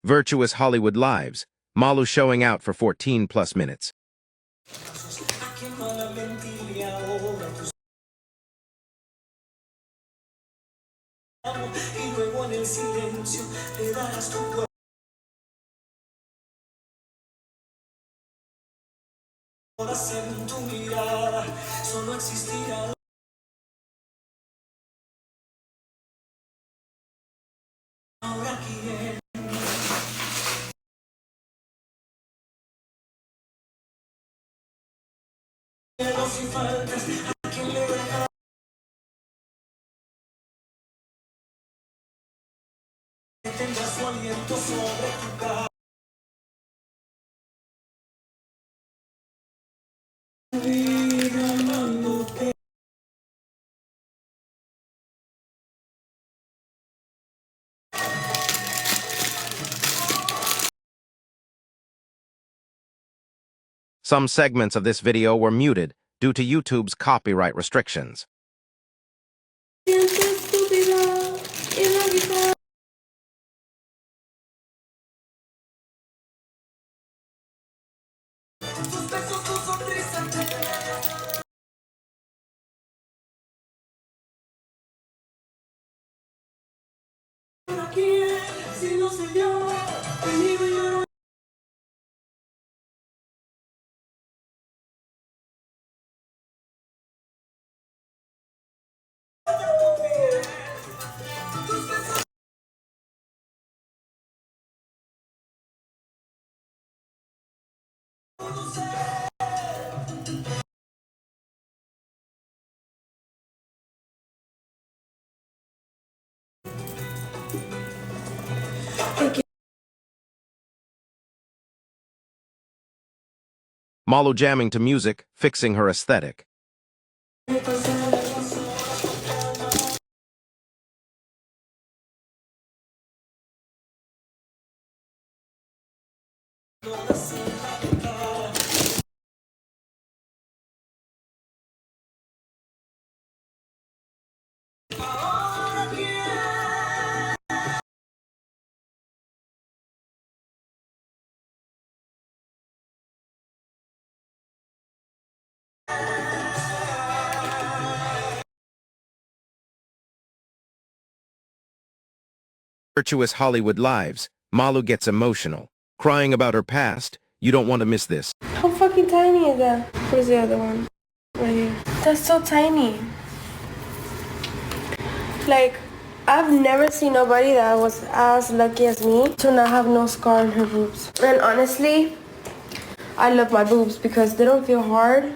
Virtuous Hollywood Lives, Malu showing out for 14 plus minutes. Some segments of this video were muted due to YouTube's copyright restrictions. Malu jamming to music, fixing her aesthetic. Virtuous Hollywood Lives, Malu gets emotional, crying about her past. You don't want to miss this. How fucking tiny is that? Where's the other one? Right here. That's so tiny. Like, I've never seen nobody that was as lucky as me to not have no scar on her boobs. And honestly, I love my boobs because they don't feel hard.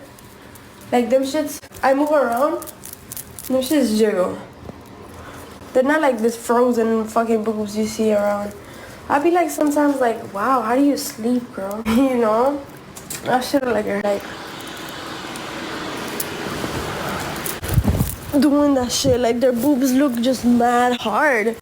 Like, them shits, I move around, them shits jiggle. They're not like this frozen fucking boobs you see around. I be like sometimes like, wow, how do you sleep, girl? You know? I should have like doing that shit. Like their boobs look just mad hard.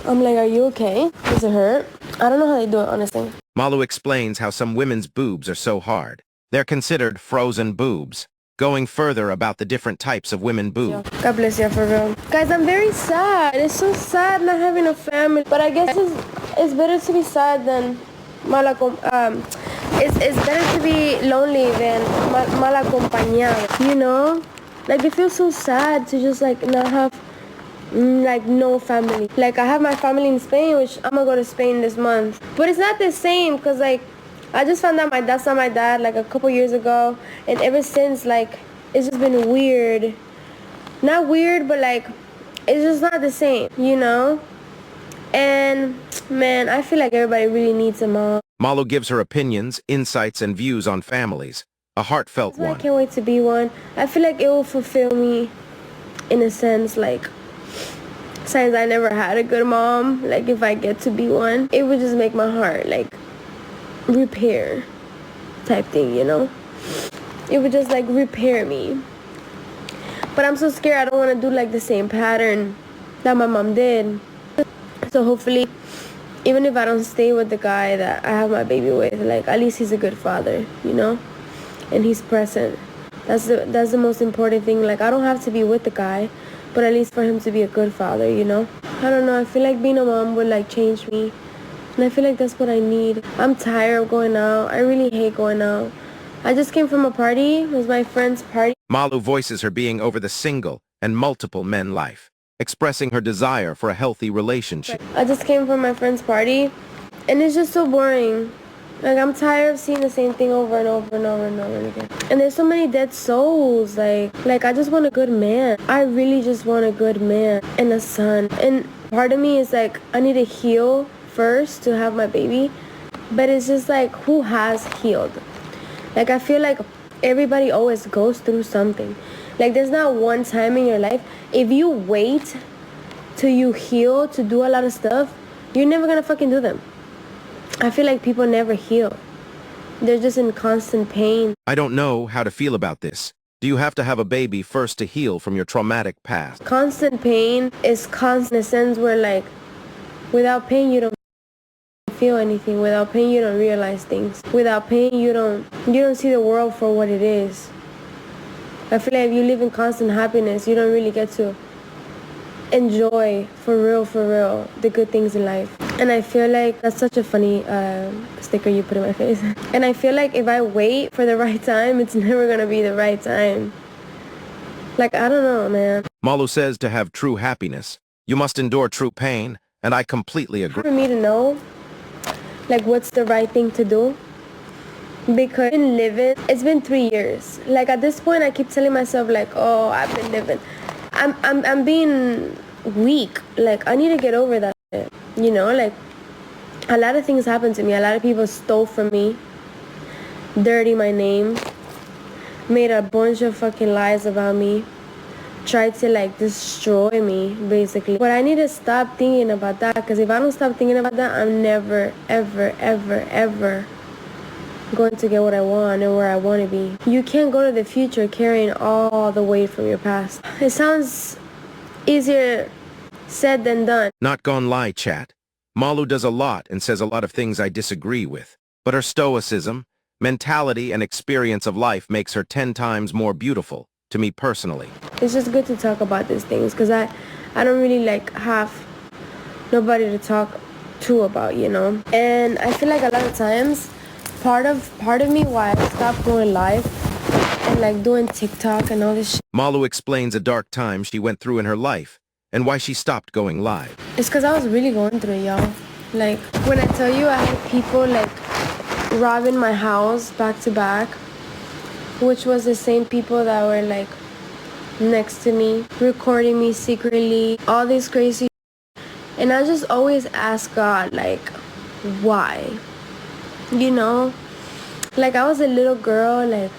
I'm like, are you okay? Does it hurt? I don't know how they do it, honestly. Malu explains how some women's boobs are so hard. They're considered frozen boobs. Going further about the different types of women boobs. God bless you, for real. Guys, I'm very sad. It's so sad not having a family. But I guess it's better to be sad than it's better to be lonely than mal acompañado. You know? Like, it feels so sad to just, like, not have, like, no family. Like, I have my family in Spain, which I'm gonna go to Spain this month. But it's not the same, because, like, I just found out my dad's not my dad like a couple years ago, and ever since, like, it's just been weird. Not weird, but like, it's just not the same, you know? And man, I feel like everybody really needs a mom. Malu gives her opinions, insights, and views on families. A heartfelt one. I can't wait to be one. I feel like it will fulfill me in a sense, like, since I never had a good mom, like if I get to be one, it would just make my heart like repair type thing, you know? It would just like repair me. But I'm so scared I don't want to do like the same pattern that my mom did. So hopefully, even if I don't stay with the guy that I have my baby with, like at least he's a good father, you know? And he's present. That's the most important thing. Like, I don't have to be with the guy, but at least for him to be a good father, you know? I don't know, I feel like being a mom would like change me And I feel like that's what I need. I'm tired of going out. I really hate going out. I just came from a party. It was my friend's party. Malu voices her being over the single and multiple men life, expressing her desire for a healthy relationship. I just came from my friend's party, and it's just so boring. Like, I'm tired of seeing the same thing over and over and over and over again. And there's so many dead souls. Like I just want a good man. I really just want a good man and a son. And part of me is like, I need to heal first to have my baby. But it's just like, who has healed? Like, I feel like everybody always goes through something. Like, there's not one time in your life. If you wait till you heal to do a lot of stuff, you're never gonna fucking do them. I feel like people never heal. They're just in constant pain. I don't know how to feel about this. Do you have to have a baby first to heal from your traumatic past? Constant pain is constant in a sense where, like, without pain you don't feel anything. Without pain you don't realize things. Without pain you don't see the world for what it is. I feel like if you live in constant happiness, you don't really get to enjoy for real the good things in life. And I feel like that's such a funny sticker you put in my face. And I feel like if I wait for the right time, it's never gonna be the right time. Like, I don't know, man. Malu says to have true happiness, you must endure true pain, and I completely agree. For me to know, like, what's the right thing to do, because I've been living, it's been 3 years. Like, at this point, I keep telling myself, like, oh, I've been living. I'm being weak. Like, I need to get over that shit. You know, like, a lot of things happened to me. A lot of people stole from me, dirty my name, made a bunch of fucking lies about me, tried to, like, destroy me, basically. But I need to stop thinking about that, because if I don't stop thinking about that, I'm never, ever, ever, ever going to get what I want and where I want to be. You can't go to the future carrying all the weight from your past. It sounds easier said than done. Not gonna lie, chat. Malu does a lot and says a lot of things I disagree with. But her stoicism, mentality, and experience of life makes her 10 times more beautiful, to me personally. It's just good to talk about these things, because I don't really, like, have nobody to talk to about, you know? And I feel like a lot of times, part of me why I stopped going live and, like, doing TikTok and all this shit. Malu explains a dark time she went through in her life and why she stopped going live. It's because I was really going through it, y'all. Like, when I tell you I had people, like, robbing my house back to back, which was the same people that were, like, next to me, recording me secretly, all this crazy. And I just always ask God, like, why? You know? Like, I was a little girl, like,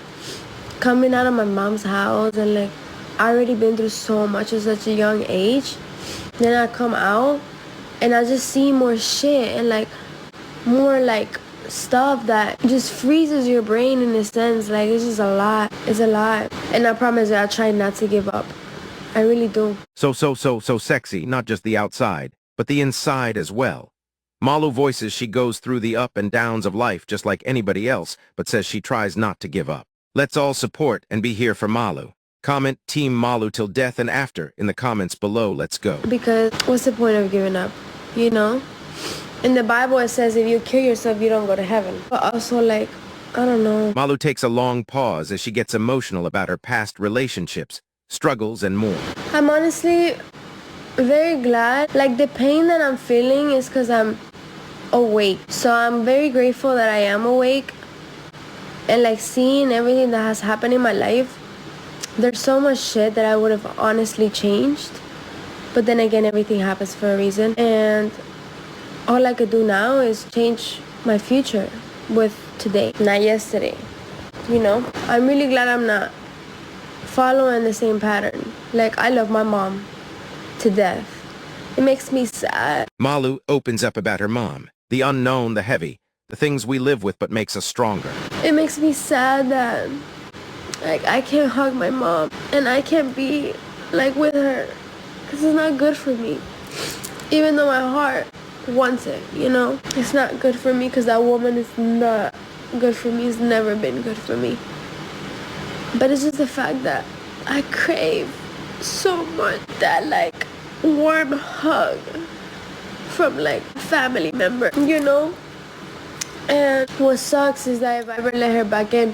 coming out of my mom's house, and, like, I already been through so much at such a young age. Then I come out and I just see more shit and, like, more, like, stuff that just freezes your brain in a sense. Like, it's just a lot. It's a lot. And I promise you, I try not to give up. I really do. So sexy, not just the outside, but the inside as well. Malu voices she goes through the up and downs of life just like anybody else, but says she tries not to give up. Let's all support and be here for Malu. Comment Team Malu till death and after in the comments below. Let's go. Because what's the point of giving up, you know? In the Bible it says if you kill yourself, you don't go to heaven. But also, like, I don't know. Malu takes a long pause as she gets emotional about her past relationships, struggles, and more. I'm honestly very glad. Like, the pain that I'm feeling is because I'm awake. So I'm very grateful that I am awake. And, like, seeing everything that has happened in my life, there's so much shit that I would have honestly changed. But then again, everything happens for a reason. And all I could do now is change my future with today, not yesterday. You know? I'm really glad I'm not following the same pattern. Like, I love my mom to death. It makes me sad. Malu opens up about her mom, the unknown, the heavy, the things we live with but makes us stronger. It makes me sad that, like, I can't hug my mom and I can't be, like, with her, because it's not good for me. Even though my heart wants it, you know? It's not good for me because that woman is not good for me. It's never been good for me. But it's just the fact that I crave so much that, like, warm hug from like a family member, you know? And what sucks is that if I ever let her back in,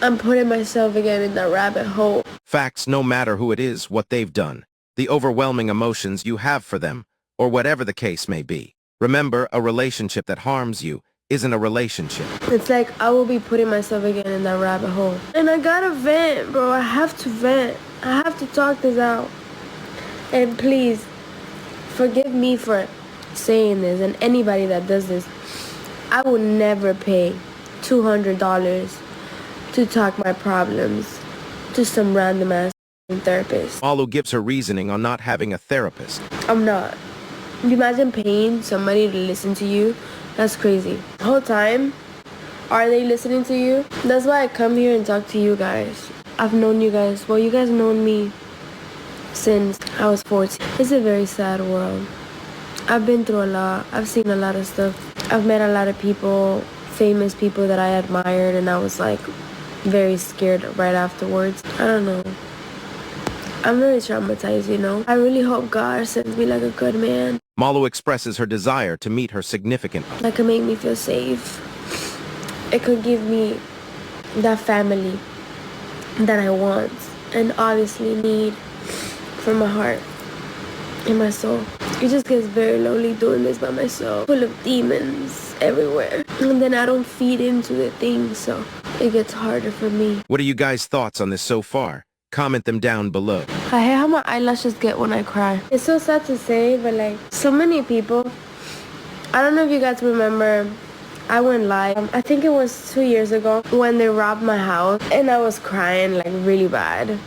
I'm putting myself again in that rabbit hole. Facts, no matter who it is, what they've done, the overwhelming emotions you have for them, or whatever the case may be. Remember, a relationship that harms you isn't a relationship. It's like I will be putting myself again in that rabbit hole. And I gotta vent, bro. I have to vent. I have to talk this out. And please, forgive me for saying this, and anybody that does this. I will never pay $200 to talk my problems to some random ass therapist. Malu gives her reasoning on not having a therapist. I'm not. You imagine paying somebody to listen to you? That's crazy. The whole time, are they listening to you? That's why I come here and talk to you guys. I've known you guys. Well, you guys known me since I was 14. It's a very sad world. I've been through a lot. I've seen a lot of stuff. I've met a lot of people, famous people that I admired, and I was like very scared right afterwards. I don't know. I'm very traumatized, you know. I really hope God sends me like a good man. Malu expresses her desire to meet her significant other. That could make me feel safe. It could give me that family that I want and obviously need from my heart and my soul. It just gets very lonely doing this by myself, full of demons everywhere. And then I don't feed into the things, so it gets harder for me. What are you guys' thoughts on this so far? Comment them down below. I hate how my eyelashes get when I cry. It's so sad to say, but like so many people, I don't know if you guys remember, I went live, I think it was 2 years ago when they robbed my house, and I was crying like really bad.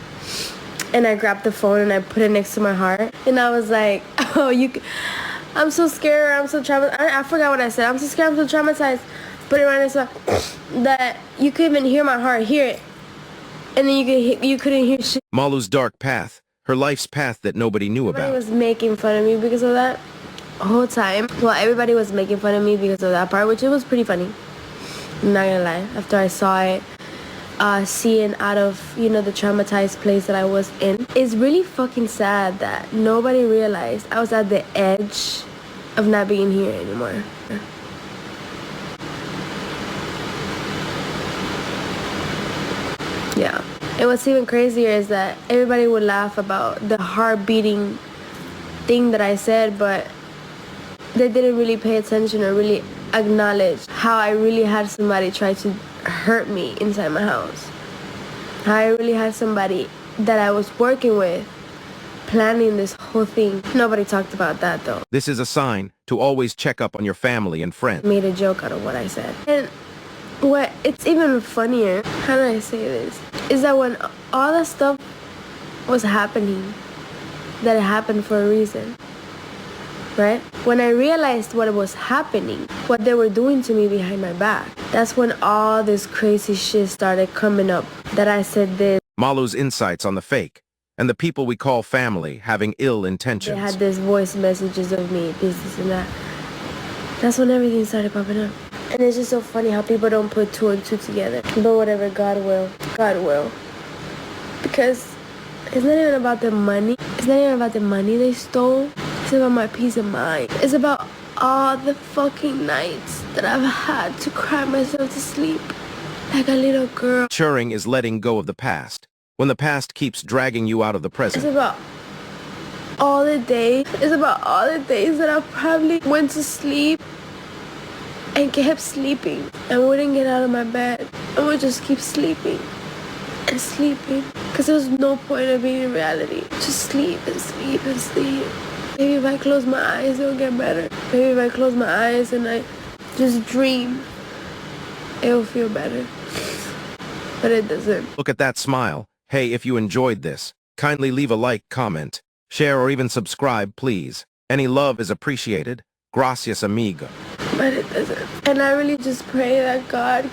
And I grabbed the phone and I put it next to my heart, and I was like, oh, I'm so scared, I'm so traumatized. I forgot what I said. I'm so scared, I'm so traumatized. Put it right next to that you could even hear my heart, hear it. And then you couldn't hear shit. Malu's dark path, her life's path that nobody knew about. Everybody was making fun of me because of that whole time. Well, everybody was making fun of me because of that part, which it was pretty funny. I'm not gonna lie. After I saw it, seeing out of, you know, the traumatized place that I was in. It's really fucking sad that nobody realized I was at the edge of not being here anymore. Yeah. And what's even crazier is that everybody would laugh about the heart-beating thing that I said, but they didn't really pay attention or really acknowledge how I really had somebody try to hurt me inside my house. How I really had somebody that I was working with planning this whole thing. Nobody talked about that though. This is a sign to always check up on your family and friends. I made a joke out of what I said. And what it's even funnier, how do I say this, is that when all that stuff was happening, that it happened for a reason, right? When I realized what was happening, what they were doing to me behind my back, that's when all this crazy shit started coming up, that I said this. Malu's insights on the fake, and the people we call family having ill intentions. They had this voice messages of me, this and that. That's when everything started popping up. And it's just so funny how people don't put two and two together. But whatever, God will. God will. Because it's not even about the money. It's not even about the money they stole. It's about my peace of mind. It's about all the fucking nights that I've had to cry myself to sleep like a little girl. Maturing is letting go of the past. When the past keeps dragging you out of the present. It's about all the days. It's about all the days that I probably went to sleep and kept sleeping and wouldn't get out of my bed. I would just keep sleeping and sleeping because there was no point of being in reality. Just sleep and sleep and sleep. Maybe if I close my eyes, it'll get better. Maybe if I close my eyes and I just dream, it'll feel better. But it doesn't. Look at that smile. Hey, if you enjoyed this, kindly leave a like, comment, share, or even subscribe, please. Any love is appreciated. Gracias, amigo. But it doesn't. And I really just pray that God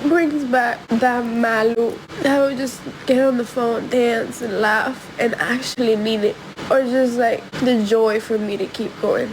brings back that Malu. That would just get on the phone, dance, and laugh, and actually mean it. Or just like the joy for me to keep going.